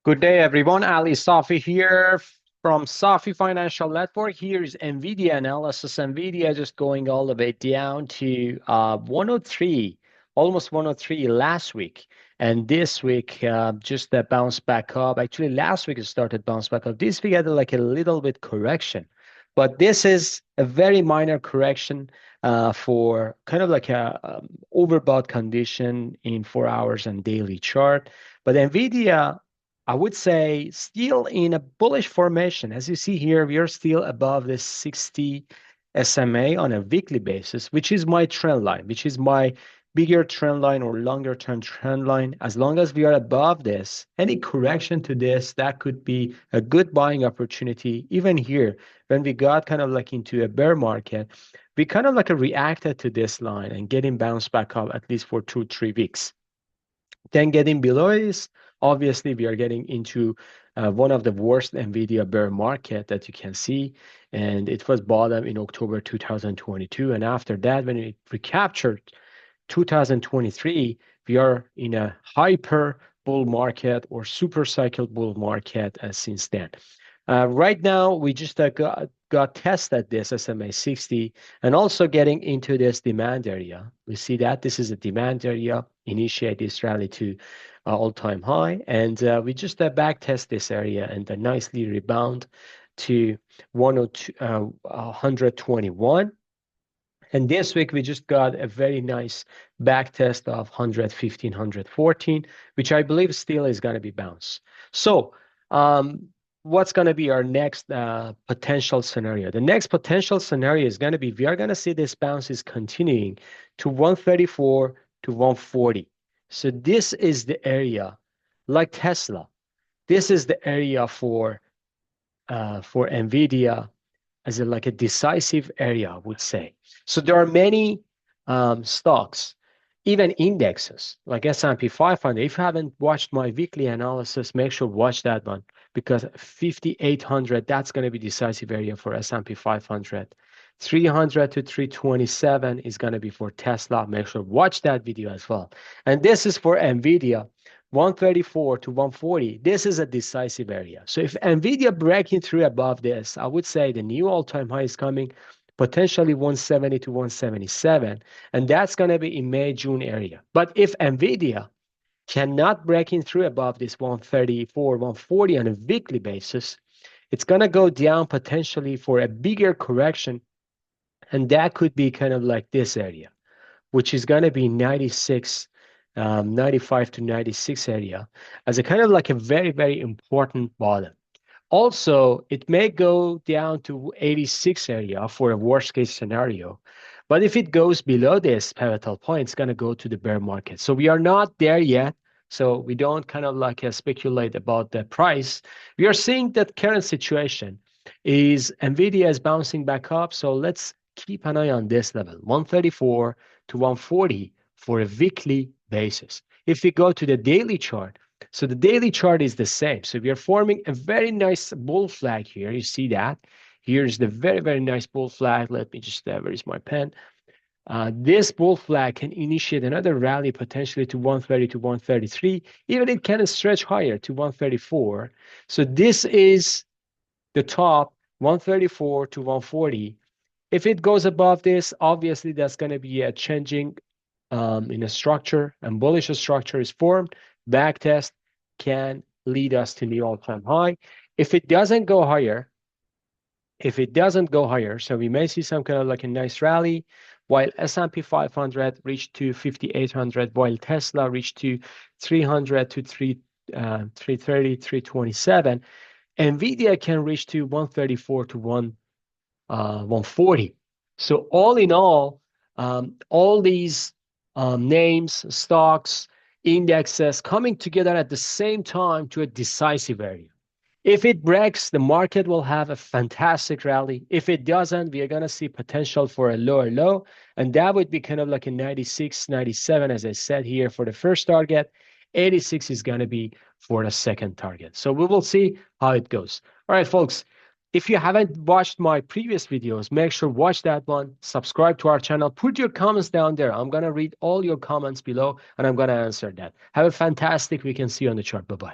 Good day, everyone. Ali Safi here from Safi Financial Network. Here's Nvidia analysis. Nvidia just going all the way down to 103, almost 103 last week. And this week, just bounced back up. Actually, last week it started bounce back up. This week had like a little bit correction. But this is a very minor correction for kind of like a overbought condition in 4 hours and daily chart. But Nvidia, I would say, still in a bullish formation. As you see here, we are still above the 60 SMA on a weekly basis, which is my trend line, which is my bigger trend line or longer term trend line. As long as we are above this, any correction to this, that could be a good buying opportunity. Even here, when we got kind of like into a bear market, we kind of like reacted to this line and getting bounced back up at least for 2-3 weeks. Then getting below is obviously we are getting into one of the worst Nvidia bear market that you can see, and it was bottom in October 2022, and after that, when it recaptured 2023, we are in a hyper bull market or super cycle bull market since then. Right now, we just got tested this SMA 60 and also getting into this demand area. We see that this is a demand area, initiate this rally to all-time high, and we just back test this area and nicely rebound to 121. And this week, we just got a very nice back test of 115, 114, which I believe still is going to be bounce. So, what's going to be our next potential scenario? The next potential scenario is going to be, we are going to see this bounce is continuing to 134 to 140. So this is the area, like Tesla, this is the area for Nvidia as like a decisive area, I would say. So there are many stocks, even indexes like S&P 500. If you haven't watched my weekly analysis, make sure watch that one, because 5,800, that's going to be decisive area for S&P 500. 300 to 327 is going to be for Tesla. Make sure watch that video as well. And this is for Nvidia. 134 to 140, this is a decisive area. So if Nvidia breaking through above this, I would say the new all-time high is coming, potentially 170 to 177, and that's going to be in May, June area. But if Nvidia cannot breaking through above this 134, 140 on a weekly basis, it's going to go down potentially for a bigger correction, and that could be kind of like this area, which is going to be 96, 95 to 96 area as a kind of like a very, very important bottom. Also, it may go down to 86 area for a worst case scenario. But if it goes below this pivotal point, it's going to go to the bear market. So we are not there yet. So we don't kind of like speculate about the price. We are seeing that current situation is Nvidia is bouncing back up. So let's keep an eye on this level, 134 to 140 for a weekly basis. If we go to the daily chart, so the daily chart is the same. So we are forming a very nice bull flag here. You see that? Here's the very, very nice bull flag. Let me just, where is my pen? This bull flag can initiate another rally potentially to 130 to 133. Even it can stretch higher to 134. So this is the top, 134 to 140. If it goes above this, obviously that's going to be a changing in a structure, and bullish structure is formed. Back test can lead us to the all-time high. If it doesn't go higher, so we may see some kind of like a nice rally, while S&P 500 reached to 5,800, while Tesla reached to 300 to 330, 327. Nvidia can reach to 134 to 140. So all in all these names, stocks, indexes coming together at the same time to a decisive area. If it breaks, the market will have a fantastic rally. If it doesn't, we are going to see potential for a lower low, and that would be kind of like a 96, 97, as I said here for the first target. 86 is going to be for the second target. So we will see how it goes. All right, folks. If you haven't watched my previous videos, make sure watch that one, subscribe to our channel, put your comments down there. I'm going to read all your comments below and I'm going to answer that. Have a fantastic weekend. See you on the chart. Bye-bye.